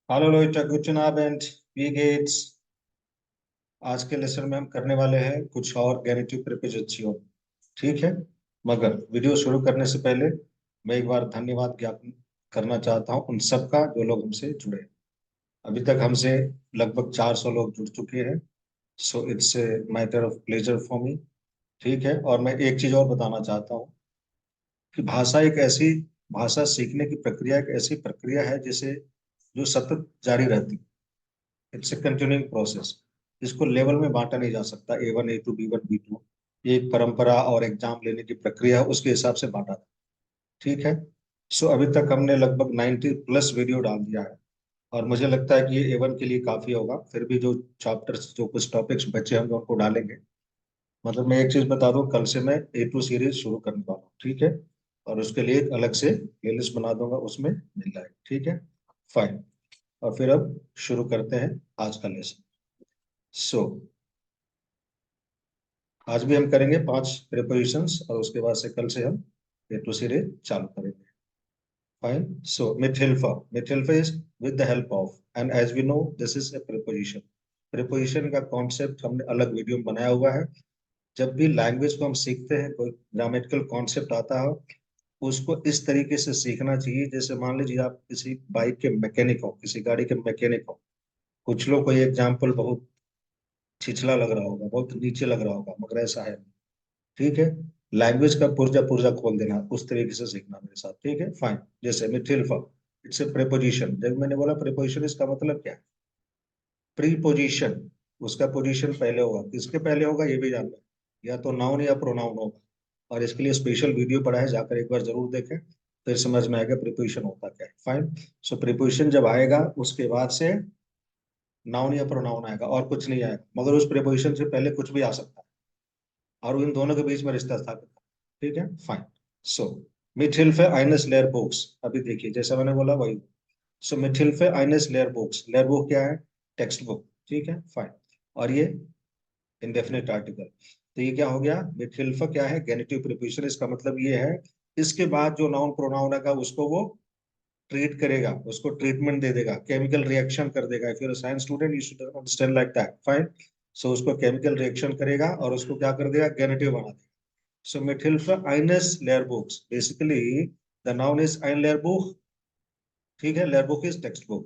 Hello Lohita, guten Abend, wie geht's? आज के lesson में हम करने वाले हैं कुछ और गैनिटिव प्रीपोजिशन। ठीक है। मगर वीडियो शुरू करने से पहले मैं एक बार धन्यवाद ज्ञापन करना चाहता हूं उन सबका जो लोग हमसे जुड़े हैं। अभी तक हमसे लगभग 400 लोग जुड़ चुके हैं। So it's a matter of pleasure for me. ठीक है। और मैं एक चीज और बताना चाहता हूँ कि भाषा एक ऐसी भाषा सीखने की प्रक्रिया एक ऐसी प्रक्रिया है जिसे जो सतत जारी रहती है। It's a continuing process. इसको लेवल में बांटा नहीं जा सकता, A1 A2 B1 B2। एक परंपरा और एग्जाम लेने की प्रक्रिया है, उसके हिसाब से बांटा था। ठीक है। सो अभी तक हमने लगभग 90 प्लस वीडियो डाल दिया है। और मुझे लगता है कि ये A1 के लिए काफी होगा। फिर भी जो चैप्टर्स जो कुछ टॉपिक्स बचे होंगे उनको डालेंगे। मतलब मैं एक चीज बता दूं, कल से मैं A2 सीरीज शुरू करने वाला हूँ। ठीक है। और उसके लिए एक अलग से प्लेलिस्ट बना दूंगा, उसमें मिल जाएगा। ठीक है। फाइन। और फिर अब शुरू करते हैं आज का लेसन। सो आज भी हम करेंगे 5 प्रीपोजिशंस और उसके बाद से कल से हम ए टू सीरीज चालू करेंगे। फाइन। सो मिथिल्फा is with the help of, and as we know this is a preposition. Preposition का कॉन्सेप्ट हमने अलग वीडियो में बनाया हुआ है। जब भी लैंग्वेज को हम सीखते हैं, कोई ग्रामेटिकल कॉन्सेप्ट आता है, उसको इस तरीके से सीखना चाहिए जैसे मान लीजिए आप किसी बाइक के मैकेनिक हो, किसी गाड़ी के मैकेनिक हो। कुछ लोग को ये एग्जाम्पल बहुत छिछला लग रहा होगा, बहुत नीचे लग रहा होगा, मगर ऐसा है। ठीक है। लैंग्वेज का पुर्जा पुर्जा खोल देना, उस तरीके से सीखना मेरे साथ। ठीक है। फाइन। जैसे मिथिल्फा, इट्स ए प्रीपोजिशन। जब मैंने बोला प्रीपोजिशन, इसका मतलब क्या है? प्रीपोजिशन। उसका पोजीशन पहले होगा। किसके पहले होगा ये भी जानना है। या तो नाउन या प्रोनाउन होगा। और इसके लिए स्पेशल वीडियो पड़ा है, जाकर एक बार जरूर देखें। फिर समझ में आएगा प्रीपोजिशन होता क्या है। फाइन। सो प्रीपोजिशन जब आएगा उसके बाद से नाउन या प्रोनाउन आएगा, और कुछ नहीं आएगा। मगर उस प्रीपोजिशन से पहले कुछ भी आ सकता है और इन दोनों के बीच में रिश्ता स्थापित है। ठीक है। फाइन। सो मिथिल्फे आइनस लेयर बुक्स। अभी देखिए जैसा मैंने बोला वही। सो मिथिल्फे आइनस लेयर बुक्स, लेयर बुक क्या है? Text book. ठीक है। फाइन। और ये इंडेफिनिट आर्टिकल। तो ये क्या हो गया? मिथिल्फा क्या है? गेनिटिव प्रीपोजिशन। इसका मतलब ये है इसके बाद जो नाउन प्रोनाउन आएगा उसको वो ट्रीट करेगा, उसको ट्रीटमेंट दे देगा, केमिकल रिएक्शन कर देगा। If you are science student you should understand like that. Fine. So उसको केमिकल रिएक्शन करेगा और उसको क्या कर देगा? गेनेटिव बना देगा। So Methylpha Ines Lehrbuchs. Basically, the noun is ein Lehrbuch. ठीक है। Lehrbuch is textbook.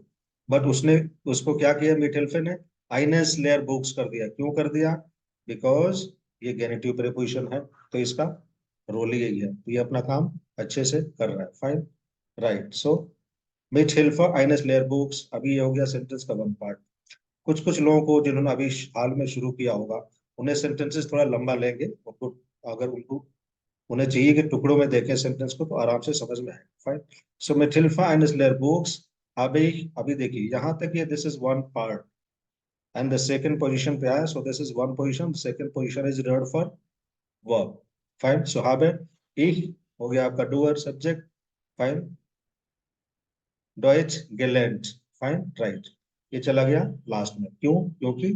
बट उसने उसको क्या किया मिथेल्फे ने? आइनेस लेयर बुक्स कर दिया। क्यों कर दिया? बिकॉज ये गेनेटिव प्रीपोजिशन है, तो इसका रोल ही यही है। तो ये अपना काम अच्छे से कर रहा है। फाइन। राइट। सो मिथेल्फा आइनेस लेयर बुक्स। अभी ये हो गया सेंटेंस का वन पार्ट। कुछ कुछ लोगों को जिन्होंने अभी हाल में शुरू किया होगा, उन्हें सेंटेंसेस थोड़ा लंबा लेंगे उनको। अगर उनको उन्हें चाहिए कि टुकड़ों में देखें सेंटेंस को, तो आराम से समझ में आए। फाइन। सो मिथिल्फा एंड लेयर बुक्स। अभी अभी देखिए यहां तक ये this is one part and the second position पे आया। So this is one position, second position is reserved for verb. Fine. So habe ich हो गया आपका डूअर सब्जेक्ट। फाइन। डॉइच गेलेंट। फाइन। राइट। ये चला गया लास्ट में। क्यों? क्योंकि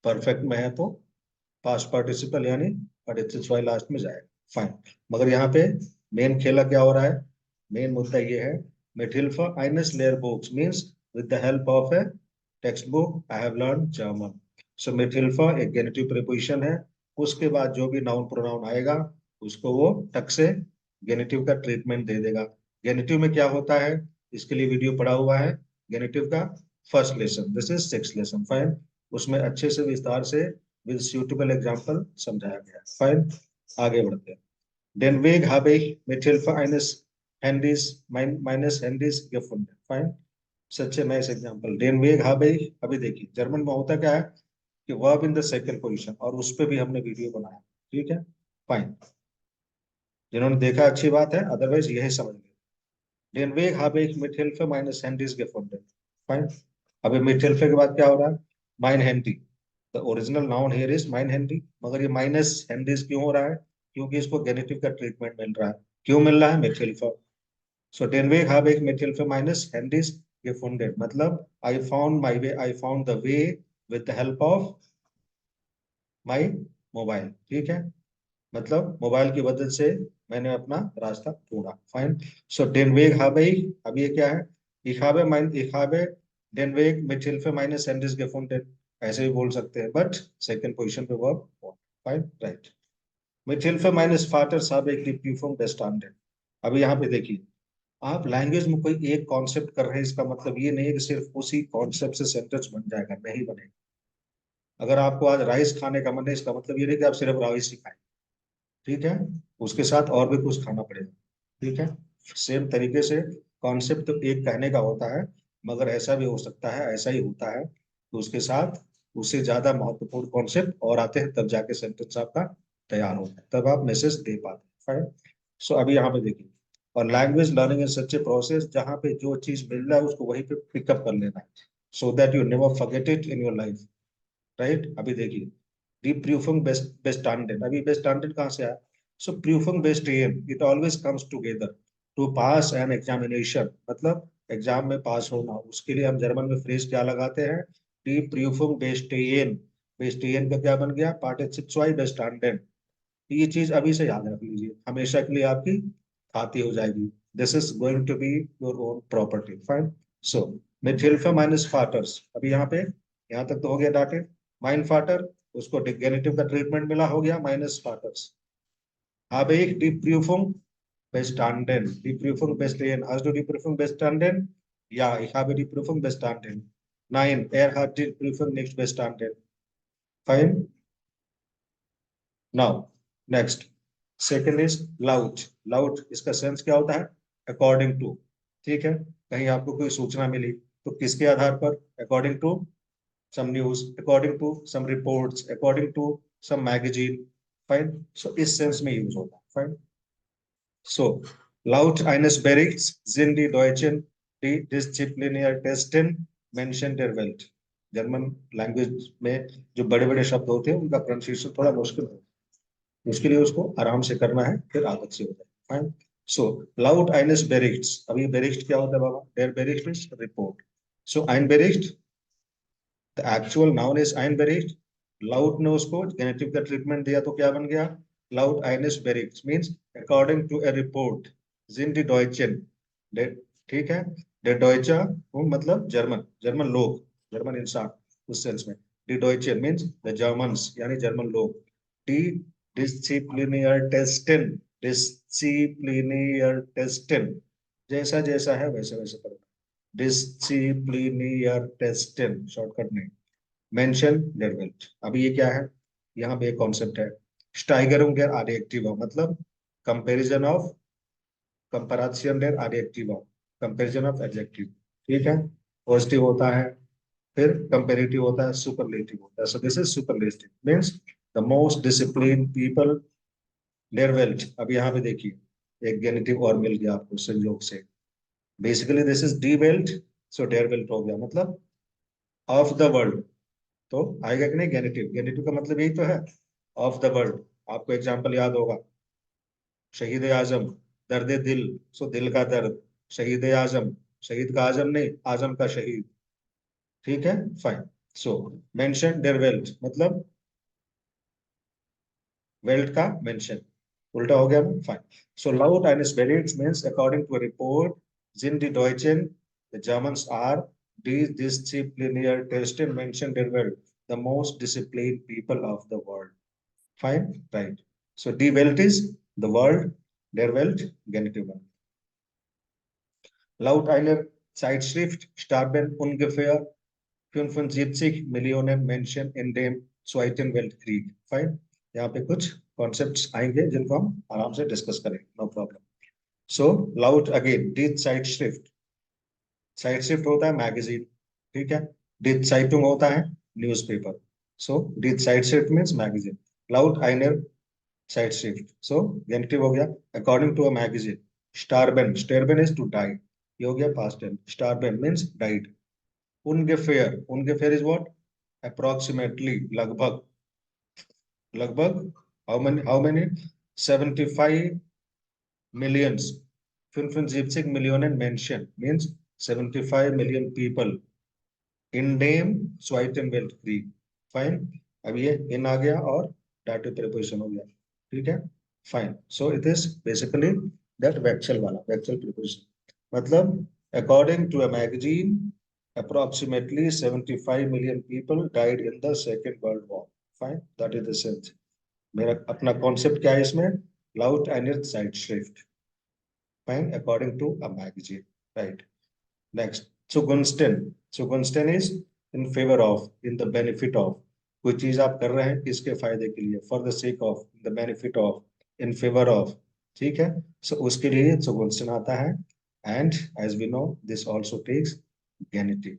परफेक्ट में है तो पास्ट पार्टिसिपल यानी पार्टिसिपल वाई लास्ट में जाएगा। फाइन। मगर यहाँ पे मेन खेला क्या हो रहा है? मेन मुद्दा ये है, मिथिल्फा आइनस लेयर बुक्स means with the help of a text book I have learn German. So मिथिल्फा एक गेनेटिव प्रीपोजिशन है। उसके बाद जो भी नाउन प्रोनाउन आएगा उसको वो टक से गेनेटिव का ट्रीटमेंट दे देगा। गेनेटिव में क्या होता है, इसके लिए वीडियो पड़ा हुआ है। गेनेटिव का first lesson, this is six lesson. Fine. उसमें अच्छे से विस्तार से विद suitable एग्जाम्पल समझाया गया है। फाइन। आगे बढ़ते हैं। Den Weg habe ich mit Hilfe eines Handys meines Handys gefunden. Fine. सच है nice example. Den Weg habe ich, अभी देखिए जर्मन में होता क्या है कि verb in the second position, और उस पे भी हमने वीडियो बनाया। ठीक है। फाइन। जिन्होंने देखा अच्छी बात है, अदरवाइज यही समझ लें। Den Weg habe ich mit Hilfe meines Handys gefunden. Fine. अभी mit Hilfe के बाद क्या हो रहा है? Mein Handy। The original noun here is mine handy, मगर ये माइनस हैंडीज क्यों हो रहा है? क्योंकि इसको गेनेटिव का ट्रीटमेंट मिल रहा है। क्यों मिल रहा है? मिथिल्फा। सो डेनवेग हैव एक मिथिल्फा माइनस हैंडीज gefunden, मतलब I found my way, I found the way with the help of my mobile. ठीक है। मतलब मोबाइल की मदद से मैंने अपना रास्ता ढूंढा। फाइन। सो डेनवेग habe ich, अब ये क्या है? Ich habe Den Weg mit Hilfe meines Handys gefunden, ऐसे भी बोल सकते हैं, बट सेकंड पोजीशन पे verb fine right. Mit Hilfe meines Vaters habe ich die Prüfung bestanden। अभी यहाँ पे देखिए, आप लैंग्वेज में कोई एक कॉन्सेप्ट कर रहे हैं, इसका मतलब ये नहीं है कि सिर्फ उसी कॉन्सेप्ट से सेंटेंस बन जाएगा, नहीं बनेगा। अगर आपको आज राइस खाने का मन है, इसका मतलब ये नहीं कि आप सिर्फ राइस ही खाएं, ठीक है, उसके साथ और भी कुछ खाना पड़ेगा, ठीक है। सेम तरीके से कॉन्सेप्ट तो एक कहने का होता है, मगर ऐसा भी हो सकता है, ऐसा ही होता है, तो उसके साथ उससे ज्यादा महत्वपूर्ण कॉन्सेप्ट और आते हैं, तब जाके सेंटेंस आपका तैयार होता है, तब आप मैसेज दे पाते हैं। सो अभी यहाँ पे देखिए, और language learning is such a process, जहाँ पे जो चीज मिल रहा है उसको वहीं पे पिकअप कर लेना है, so that you never forget it in your life, right. अभी देखिए, दी प्रूफिंग बेस्ट बेस्टांडेड, अभी बेस्टांडेड कहाँ से आया? सो प्रूफिंग बेस्ट एम it always comes together to pass an examination, मतलब एग्जाम में पास होना, उसके लिए हम जर्मन में फ्रेज क्या लगाते हैं? दी प्रूफिंग बेस्ट एन, बेस्ट एन का क्या बन गया? पार्टिसिप बेस्टांडेड। ये चीज अभी से याद रख लीजिए, हमेशा के लिए आपकी खाती हो जाएगी। This is going to be your own property, fine. So मिथ हिल्फा माइनस फाटर्स, अभी यहाँ पे यहाँ तक तो हो गया डाटे। माइन फाटर, उसको गेनेटिव का ट्रीटमेंट मिला, हो गया माइनस फाटर्स। अब एक D प्रूफुंग bestanden, die Prüfung bestehen, hast du die Prüfung bestanden? Ja, ich habe die Prüfung bestanden. Nein, er hat die Prüfung nicht bestanden. Fine. Now next, second is loud. Loud इसका sense क्या होता है? According to, ठीक है। कहीं आपको कोई सूचना मिली तो किसके आधार पर? According to some news, according to some reports, according to some magazine, fine. So इस सेंस में यूज होता है, fine. So laut eines Berichts sind die Deutschen die Disziplinärtesten Menschen der Welt। German language में जो बड़े बड़े शब्द होते हैं उनका प्रोनाउंसिएशन थोड़ा मुश्किल होता है, उसके लिए उसको आराम से करना है, फिर आदत से होता है, फाइन। सो लाउट आइनस बेरिक्ट्स, अभी बेरिक्ट क्या होता है बाबा? देयर बेरिक्ट इज रिपोर्ट। सो आइन बेरिक्ट, द एक्चुअल नाउन इज आइन बेरिक्ट। लाउट ने उसको जेनेटिव का ट्रीटमेंट दिया तो क्या बन गया? लाउट आइनस बेरिक्ट means according to a report जिन दी डॉयचन, ठीक है। द डॉयचा मतलब जर्मन, जर्मन लोग, जर्मन इंसान, उस सेंस में। दी डॉयचन मींस द जर्मन्स, यानी जर्मन लोग। डी डिसिप्लिनियर टेस्टन, डिसिप्लिनियर टेस्टन, जैसा जैसा है वैसे वैसे पढ़ना। डिसिप्लिनियर टेस्टन, शॉर्टकट नहीं। मेंशन देयर वेल्ट, अभी ये क्या है? यहाँ पे एक कॉन्सेप्ट है, स्टाइगरम देयर एडजेक्टिव, मतलब कंपैरिजन ऑफ, कंपैरिजन देयर एडजेक्टिव, कंपैरिजन ऑफ एडजेक्टिव, ठीक है। पॉजिटिव होता है, फिर कंपैरेटिव होता है, सुपरलेटिव होता है। सो this is superlative means the most discipline people there wealth. अब यहाँ पे देखिए, एक गेनेटिव और मिल गया आपको संयोग से। Basically this is D wealth, so there wealth हो गया, मतलब ऑफ द वर्ल्ड, तो आएगा कि नहीं गेनेटिव? गेनेटिव का मतलब यही तो है, ऑफ द वर्ल्ड। आपको एग्जांपल याद होगा, शहीद आजम, दर्द दिल, सो दिल का दर्द, शहीद आजम, शहीद का आजम नहीं, आजम का शहीद, ठीक है, fine. So mention there wealth, मतलब वेल्थ का मेंशन, उल्टा हो गया ना, fine. So lout eines Berichts means according to a report sind die Deutschen, the Germans are die Disziplinärtesten Menschen der Welt, the most disciplined people of the world, fine, right। So die Welt is the world, der Welt genitive one। Laut einer Zeitschrift starben ungefähr 75 Millionen Menschen in dem Zweiten Weltkrieg, fine. यहाँ पे कुछ concepts आएंगे जिनको हम आराम से discuss करेंगे, no problem. So लाउट अगेन, डी साइटश्रिफ्ट, साइटश्रिफ्ट होता है मैगजीन, ठीक है। डी साइटुंग होता है न्यूज़पेपर, सो डी साइटश्रिफ्ट मींस मैगजीन। लाउट आइनर साइटश्रिफ्ट, सो गेनेटिव हो गया, अकॉर्डिंग टू अ मैगजीन। स्टारबेन, स्टारबेन इज टू डाई, ये हो गया पास्ट टेंस, स्टारबेन means died. ungefähr, ungefähr is what? Approximately, लगभग, लगभग, how many? 75 millions, 75 Millionen Menschen means 75 million people in dem Zweiten Weltkrieg, fine. अब ये इन आ गया और डाटिव प्रीपोजिशन हो गया, ठीक है, fine. So it is basically that वेक्चुअल वाला, वेक्चुअल प्रीपोजिशन, मतलब according to a magazine approximately 75 million people died in the Second World War. Fine, that is the sense. मेरा अपना कॉन्सेप्ट क्या है इसमें? Laut eine Zeitschrift. Fine, according to a magazine. Right. Next, zugunsten is in favor of, in the benefit of. कोई चीज आप कर रहे हैं किसके फायदे के लिए? For the sake of, in the benefit of, in favor of. ठीक है? So उसके लिए zugunsten आता है. And as we know, this also takes genitive.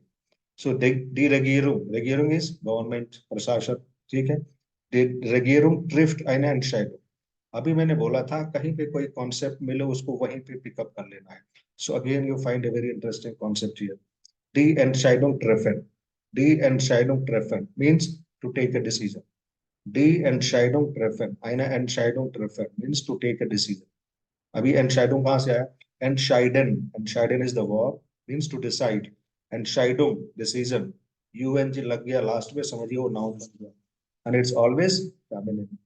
So Regierung is government, प्रशासन. ठीक है? Regierung trifft eine Entscheidung. अभी मैंने बोला था कहीं पे कोई कॉन्सेप्ट मिले उसको वहीं पे पिकअप कर लेना है. So again you find a very interesting concept here. Die Entscheidung treffen. Die Entscheidung treffen means to take a decision. Die Entscheidung treffen. Eine Entscheidung treffen means to take a decision. अभी Entscheidung कहाँ से आया? Entscheiden. Entscheiden is the verb means to decide. Entscheidung decision. UNG लग गया last में, समझिए वो noun बन गया. And it's always feminine.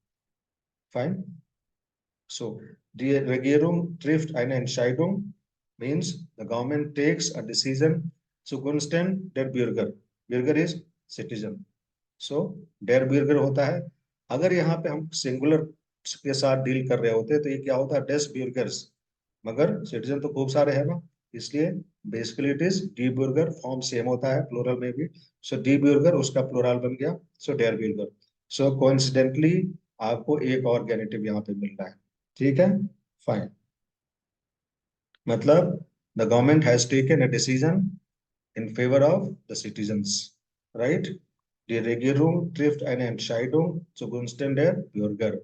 Fine. So, die Regierung trifft eine Entscheidung means the government takes a decision zugunsten der Bürger. Bürger is citizen. So, der Bürger होता है. अगर यहाँ पे हम सिंगुलर के साथ डील कर रहे होते तो ये क्या होता है? des Bürgers. मगर सिटीजन तो खूब सारे हैं ना, इसलिए बेसिकली इट इज डी ब्यूर्गर. फॉर्म सेम होता है प्लूरल में भी. सो डी ब्यूर्गर उसका प्लूरल बन गया. सो डेयर ब्यूर्गर. सो कोइंसिडेंटली आपको एक और गेनेटिव यहाँ पे मिल रहा है. ठीक है? फाइन. मतलब the government has taken a decision in favor of the citizens, right? Die Regierung trifft eine Entscheidung zugunsten der Bürger.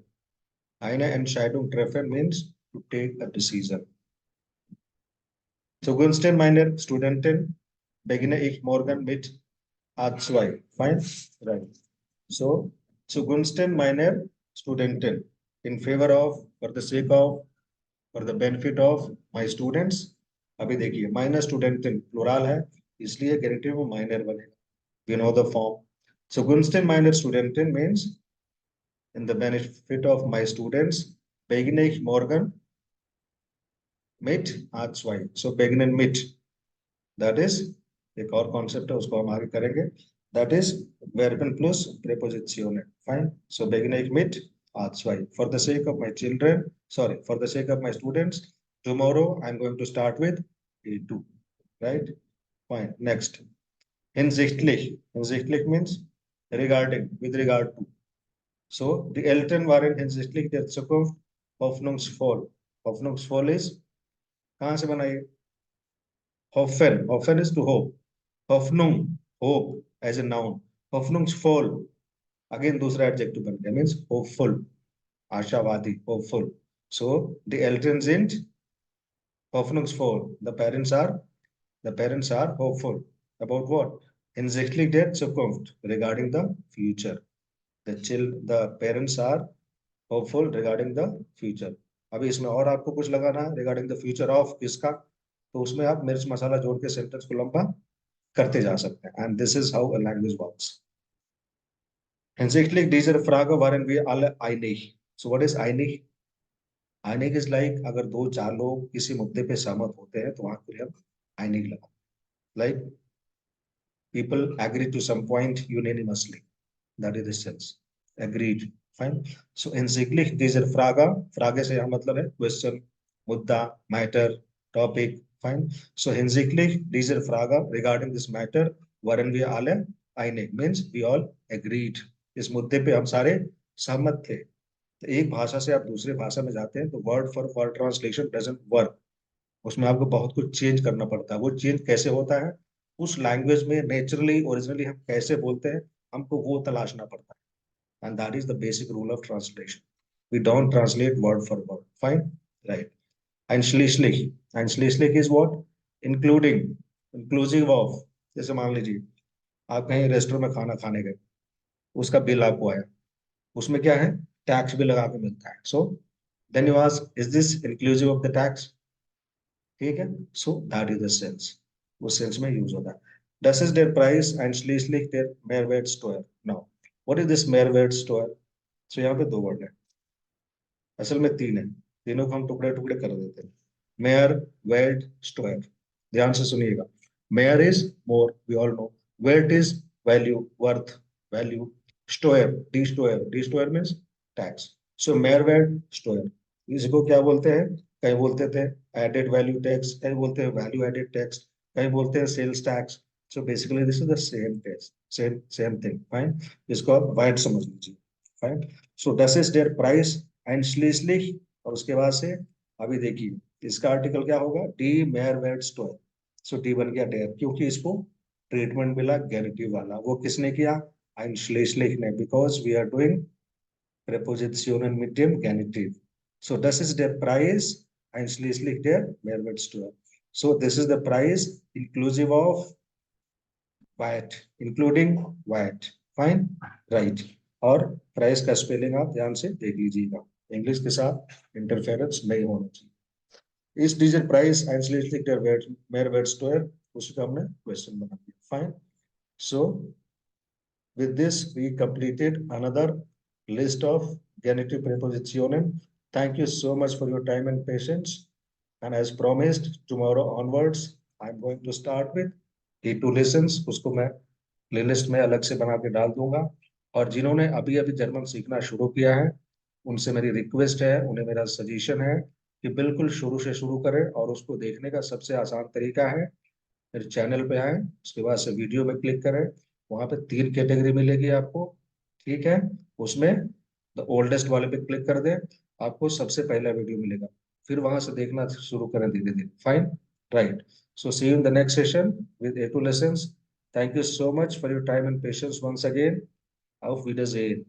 Eine Entscheidung treffen means to take a decision. Zugunsten meiner Studentin beginne ich morgen mit A2. Fine, right? So, zugunsten meiner Studentin, in favor of, for the sake of, for the benefit of my students. अभी देखिए minor स्टूडेंटिन plural है इसलिए गेनेटिव में minor बनेगा. You know the form. Zugunsten meiner Studentin means in the benefit of my students. Beginne ich morgen mit A2. So beginnen mit. That is एक और concept है उसको हम आगे करेंगे. That is Verben plus Präpositionen. Fine. So beginne ich mit A2. For the sake of my children, sorry, for the sake of my students, tomorrow I'm going to start with A2. Right? Fine. Next. Hinsichtlich. Hinsichtlich means regarding, with regard to. So die Eltern waren hinsichtlich der Zukunft hoffnungsvoll. Hoffnungsvoll is कहाँ से बनाइए? Hoffen. Hoffen is to hope. Hoffnung, hope as a noun. Hoffnungsvoll again दूसरा adjective बन गया means hopeful. आशावादी, hopeful. So the Eltern sind hoffnungsvoll. The parents are hopeful about what? Hinsichtlich der Zukunft, regarding the future. The parents are hopeful regarding the future. अभी इसमें और आपको कुछ लगाना है regarding the future of किसका, तो उसमें आप मिर्च मसाला जोड़ के सेंटेंस को लंबा करते जा सकते हैं. And this is how a language works. Hinsichtlich dieser Frage waren wir alle einig. So what is einig? Einig is like अगर दो चार लोग किसी मुद्दे पे सहमत होते हैं तो वहां के लिए हम einig लगा. Like people agree to some point unanimously. That is the sense. Agreed. Fine. So hinsichtlich dieser Frage, Frage से यहाँ मतलब है question, मुद्दा, matter, topic. Fine. So hinsichtlich dieser Frage, regarding this matter, waren wir alle einig means we all agreed. इस मुद्दे पे हम सारे सहमत थे. तो एक भाषा से आप दूसरे भाषा में जाते हैं तो word for word translation doesn't work. उसमें आपको बहुत कुछ चेंज करना पड़ता है. वो चेंज कैसे होता है? उस लैंग्वेज में नेचुरली ओरिजिनली हम कैसे बोलते हैं हमको वो तलाशना पड़ता है. And that is the basic rule of translation. We don't translate word for word. Fine? Right. Einschließlich. Einschließlich is what? Including. Inclusive of. जैसे मान लीजिए आप कहीं रेस्टोरेंट में खाना खाने गए, उसका बिल आपको आया, उसमें क्या है? टैक्स भी लगा के मिलता है. So then you ask, is this inclusive of the tax? ठीक है? So that is the sense. उस सेंस में यूज होता है. Das ist der Preis einschließlich der Mehrwertsteuer. Now, what is this Mehrwertsteuer? So यहाँ पे दो वर्ड है, असल में तीन है, तीनों को हम टुकड़े टुकड़े कर देते हैं. मेयर वेल्ट स्टोयर. ध्यान से सुनिएगा. Mayor is more, we all know. Weight is value, worth, value. Stoer, D stoer means tax. So mayor weight, stoer. इसको क्या बोलते हैं? कहीं बोलते थे एडेड वैल्यू टैक्स, कहीं बोलते हैं वैल्यू एडेड टैक्स, कहीं बोलते हैं sales tax. So basically this is the same tax, same thing. Fine. इसको आप वाइड समझ लीजिए. फाइन. सो दस इज देयर प्राइस एंड स्लीसली. और उसके बाद से अभी देखिए इसका आर्टिकल क्या होगा? डी मेयर वेट स्टोर. सो डी बन गया डेयर, क्योंकि इसको ट्रीटमेंट मिला गेनिटिव वाला. वो किसने किया? einschließlich ने, because we are doing prepositionen mit dem Genitiv. So das ist der Preis einschließlich der Mehrwertsteuer. So this is the price inclusive of VAT, including VAT. Fine, right. और price का spelling आप ध्यान से देख लीजिएगा, English के साथ interference नहीं होना चाहिए. इस digit price einschließlich der Mehrwertsteuer, उसका हमने क्वेश्चन बना दिया. Fine. So with this we completed another list of genitive prepositionen. Thank you so much for your time and patience. And as promised, tomorrow onwards I'm going to start with T2 lessons. उसको मैं playlist में अलग से बना के डाल दूंगा. और जिन्होंने अभी अभी जर्मन सीखना शुरू किया है उनसे मेरी रिक्वेस्ट है, उन्हें मेरा सजेशन है कि बिल्कुल शुरू से शुरू करें. और उसको देखने का सबसे आसान तरीका है, मेरे चैनल पे आए, उसके बाद से वीडियो में क्लिक करें. वहां पे 3 कैटेगरी मिलेगी आपको. ठीक है. उसमें द ओल्डेस्ट वाले पे क्लिक कर दें, आपको सबसे पहला वीडियो मिलेगा. फिर वहां से देखना शुरू करें धीरे धीरे. Fine, right. So see you in the next session with A2 lessons. Thank you so much for your time and patience once again. Auf Wiedersehen.